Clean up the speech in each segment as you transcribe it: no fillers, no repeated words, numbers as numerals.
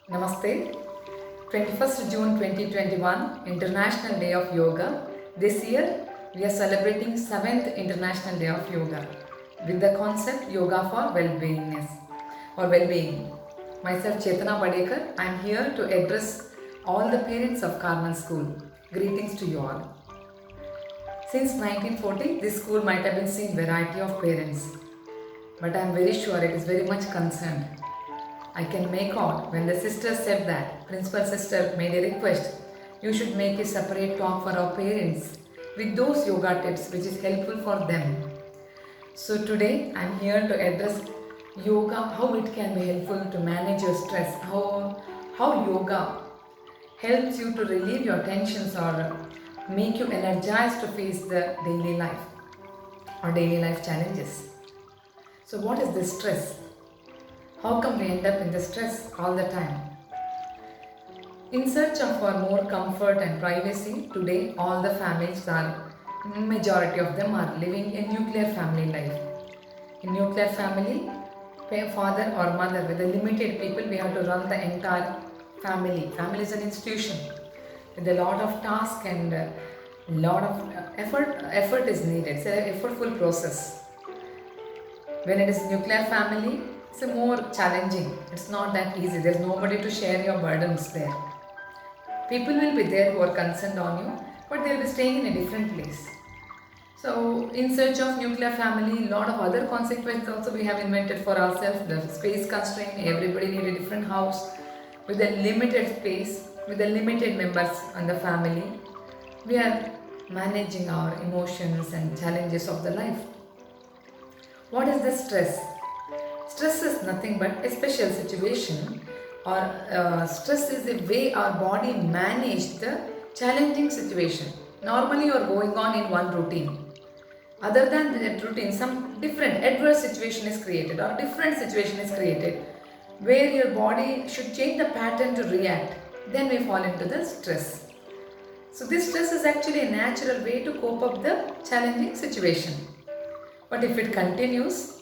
Namaste. 21st June 2021, International Day of Yoga. This year, we are celebrating 7th International Day of Yoga with the concept Yoga for Well-beingness or Well-being. Myself Chetana Badekar, I am here to address all the parents of Carmel School. Greetings to you all. Since 1940, this school might have been seen variety of parents, but I am very sure it is very much concerned. I can make out when the sister said that, principal sister made a request, you should make a separate talk for our parents with those yoga tips which is helpful for them. So today I am here to address yoga, how it can be helpful to manage your stress, how yoga helps you to relieve your tensions or make you energized to face the daily life or daily life challenges. So what is this stress? How come we end up in the stress all the time? In search of for more comfort and privacy, today all the families majority of them are living a nuclear family life. In nuclear family, father or mother with a limited people, we have to run the entire family. Family is an institution with a lot of task and a lot of effort is needed. It's an effortful process. When it is nuclear family, it's a more challenging. It's not that easy. There's nobody to share your burdens there. People will be there who are concerned on you, but they'll be staying in a different place. So, in search of nuclear family, a lot of other consequences also we have invented for ourselves. The space constraint, everybody need a different house with a limited space, with the limited members in the family. We are managing our emotions and challenges of the life. What is the stress? Stress is nothing but a special situation, or stress is the way our body manages the challenging situation. Normally you are going on in one routine. Other than that routine, some different adverse situation is created or different situation is created where your body should change the pattern to react. Then we fall into the stress. So this stress is actually a natural way to cope up the challenging situation. But if it continues,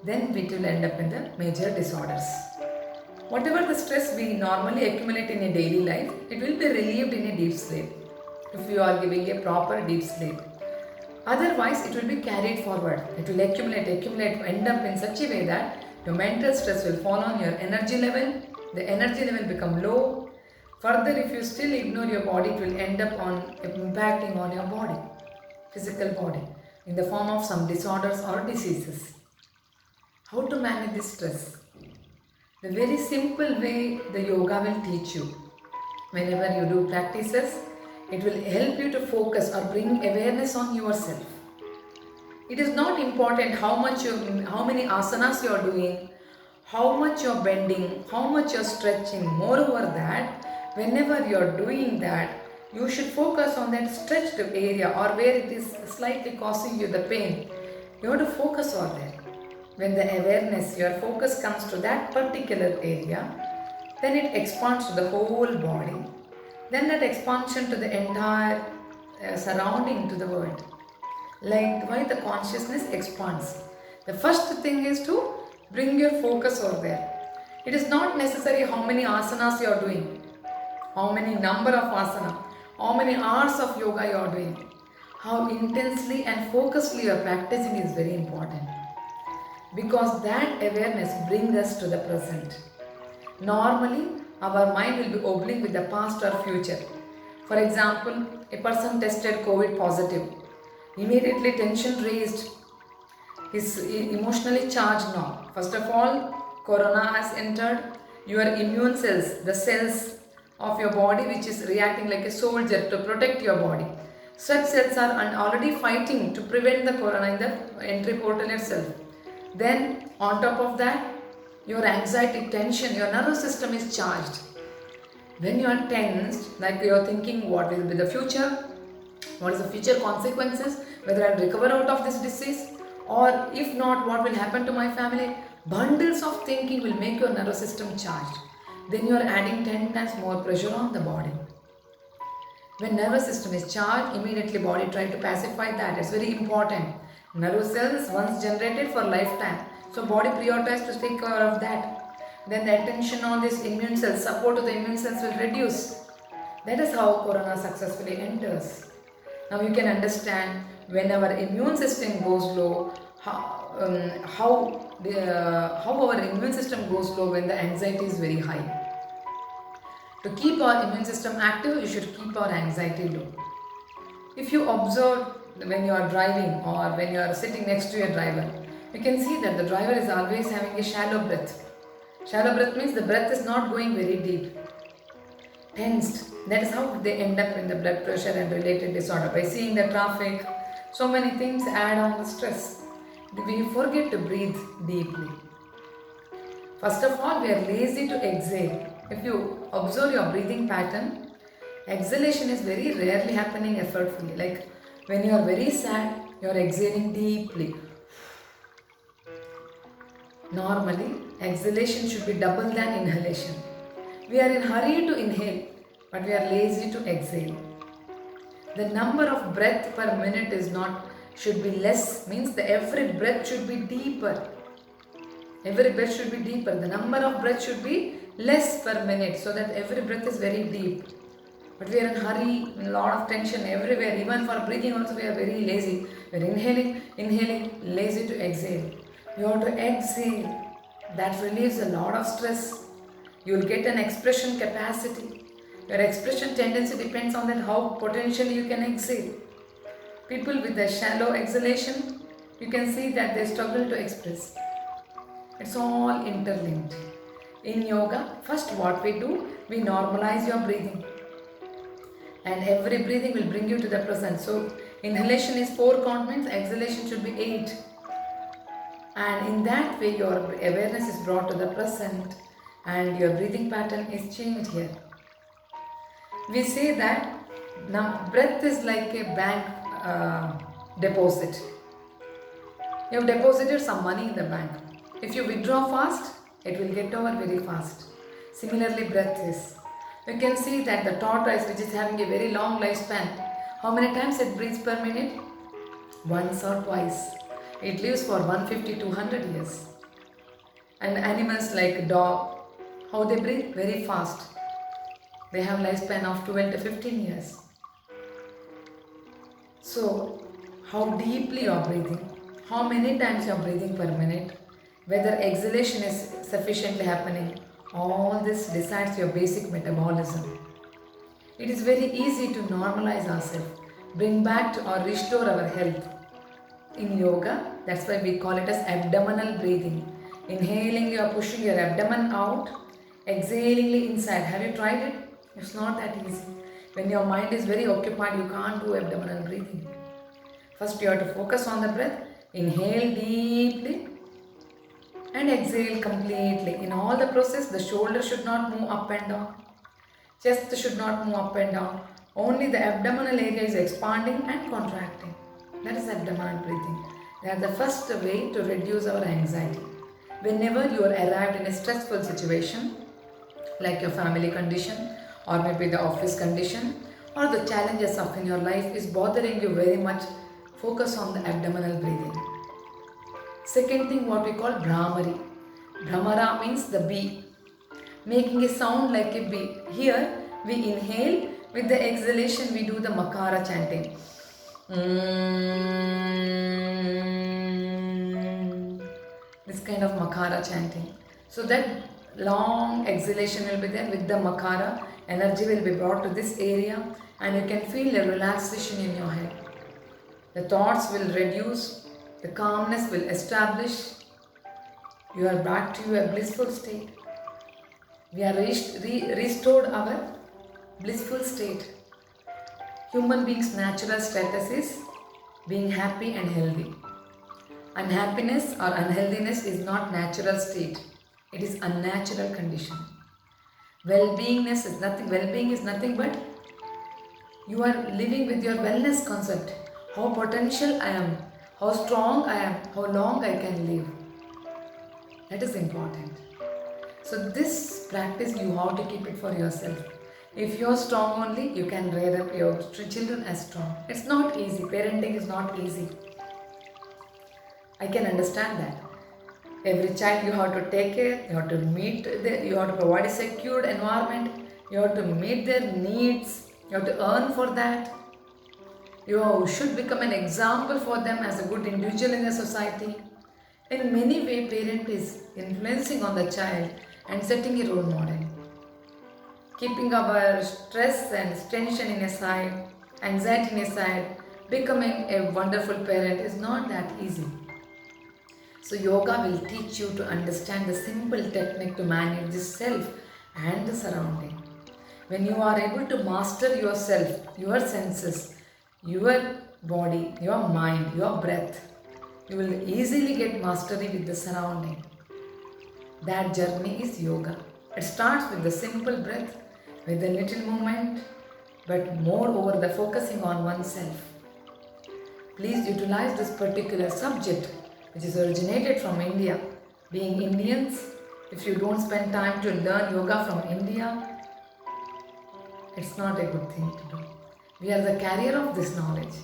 then it will end up in the major disorders. Whatever the stress we normally accumulate in a daily life, it will be relieved in a deep sleep if you are giving a proper deep sleep. Otherwise, it will be carried forward. It will accumulate, end up in such a way that your mental stress will fall on your energy level, the energy level become low. Further, if you still ignore your body, it will end up on impacting on your body, physical body, in the form of some disorders or diseases. How to manage this stress? The very simple way the yoga will teach you. Whenever you do practices, it will help you to focus or bring awareness on yourself. It is not important how many asanas you are doing, how much you are bending, how much you are stretching. Moreover that, whenever you are doing that, you should focus on that stretched area or where it is slightly causing you the pain. You have to focus on that. When the awareness, your focus comes to that particular area, then it expands to the whole body. Then that expansion to the entire surrounding to the world. Like why the consciousness expands. The first thing is to bring your focus over there. It is not necessary how many asanas you are doing, how many number of asana, how many hours of yoga you are doing. How intensely and focusedly you are practicing is very important. Because that awareness brings us to the present. Normally, our mind will be oblique with the past or future. For example, a person tested COVID positive. Immediately tension raised. He's emotionally charged now. First of all, corona has entered. Your immune cells, the cells of your body which is reacting like a soldier to protect your body. Such cells are already fighting to prevent the corona in the entry portal itself. Then on top of that, your anxiety, tension, your nervous system is charged. When you are tensed, like you are thinking what will be the future, what is the future consequences, whether I will recover out of this disease, or if not, what will happen to my family. Bundles of thinking will make your nervous system charged. Then you are adding 10 times more pressure on the body. When nervous system is charged, immediately body try to pacify that. It's very important. Nerve cells once generated for lifetime. So body prioritizes to take care of that. then the attention on this immune cells, support to the immune cells will reduce. That is how corona successfully enters. Now you can understand when our immune system goes low, how our immune system goes low when the anxiety is very high. To keep our immune system active, you should keep our anxiety low. If you observe when you are driving or when you are sitting next to your driver, you can see that the driver is always having a shallow breath. Shallow breath means the breath is not going very deep. Tensed. That is how they end up in the blood pressure and related disorder. By seeing the traffic, so many things add on the stress. We forget to breathe deeply. First of all, we are lazy to exhale. If you observe your breathing pattern, exhalation is very rarely happening effortfully. Like when you are very sad, you are exhaling deeply. Normally, exhalation should be double than inhalation. We are in hurry to inhale, but we are lazy to exhale. The number of breath per minute should be less, means that every breath should be deeper. Every breath should be deeper. The number of breath should be less per minute, so that every breath is very deep. But we are in hurry, a lot of tension everywhere. Even for breathing also we are very lazy. We are inhaling, lazy to exhale. You have to exhale. That relieves a lot of stress. You will get an expression capacity. Your expression tendency depends on that how potentially you can exhale. People with a shallow exhalation, you can see that they struggle to express. It's all interlinked. In yoga, first what we do, we normalize your breathing. And every breathing will bring you to the present. So inhalation is 4 count, means exhalation should be 8. And in that way your awareness is brought to the present and your breathing pattern is changed here. We say that now breath is like a bank deposit. You have deposited some money in the bank. If you withdraw fast, it will get over very fast. Similarly, breath is. You can see that the tortoise, which is having a very long lifespan, how many times it breathes per minute? Once or twice. It lives for 150 to 200 years. And animals like dog, how they breathe? Very fast. They have lifespan of 12 to 15 years. So, how deeply you are breathing, how many times you are breathing per minute, whether exhalation is sufficiently happening, all this decides your basic metabolism. It is very easy to normalize ourselves, bring back or restore our health. In yoga, that's why we call it as abdominal breathing. Inhaling, you are pushing your abdomen out, exhalingly inside. Have you tried it? It's not that easy. When your mind is very occupied, you can't do abdominal breathing. First, you have to focus on the breath. Inhale deeply and exhale completely. In all the process, the shoulder should not move up and down. Chest should not move up and down. Only the abdominal area is expanding and contracting. That is abdominal breathing. That is the first way to reduce our anxiety. Whenever you are arrived in a stressful situation, like your family condition, or maybe the office condition, or the challenges of in your life is bothering you very much, focus on the abdominal breathing. Second thing, what we call Bhramari. Bhramara means the bee, making a sound like a bee. Here we inhale, with the exhalation we do the Makara chanting. This kind of Makara chanting. So that long exhalation will be there with the Makara. Energy will be brought to this area and you can feel a relaxation in your head. The thoughts will reduce, the calmness will establish. You are back to your blissful state. We are restored our blissful state. Human beings' natural status is being happy and healthy. Unhappiness or unhealthiness is not natural state. It is unnatural condition. Well-being is nothing but you are living with your wellness concept. How potential I am, how strong I am, how long I can live. That is important. So this practice you have to keep it for yourself. If you are strong only, you can rear up your children as strong. It's not easy. Parenting is not easy. I can understand that. Every child you have to take care, you have to you have to provide a secured environment, you have to meet their needs, you have to earn for that. You should become an example for them as a good individual in the society. In many ways, parent is influencing on the child and setting a role model. Keeping our stress and tension in aside, anxiety in aside, becoming a wonderful parent is not that easy. So yoga will teach you to understand the simple technique to manage the self and the surrounding. When you are able to master yourself, your senses, your body, your mind, your breath, you will easily get mastery with the surrounding. That journey is yoga. It starts with the simple breath, with a little movement, but more over the focusing on oneself. Please utilize this particular subject, which is originated from India. Being Indians, if you don't spend time to learn yoga from India, it's not a good thing to do. We are the carrier of this knowledge.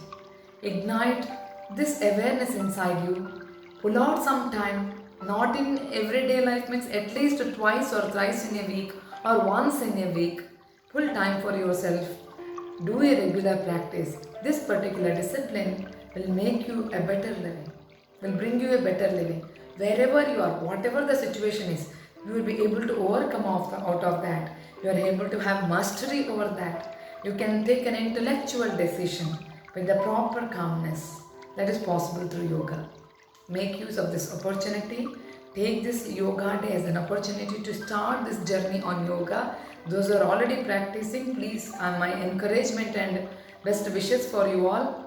Ignite this awareness inside you. Pull out some time, not in everyday life, means at least twice or thrice in a week or once in a week. Pull time for yourself. Do a regular practice. This particular discipline will make you a better living, will bring you a better living. Wherever you are, whatever the situation is, you will be able to overcome out of that. You are able to have mastery over that. You can take an intellectual decision with the proper calmness. That is possible through yoga. Make use of this opportunity. Take this yoga day as an opportunity to start this journey on yoga. Those who are already practicing, please, my encouragement and best wishes for you all.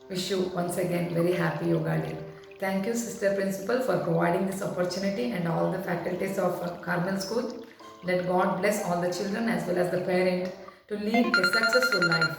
Wish you once again very happy yoga day. Thank you, Sister Principal, for providing this opportunity and all the faculties of Carmel School. Let God bless all the children as well as the parent to lead a successful life.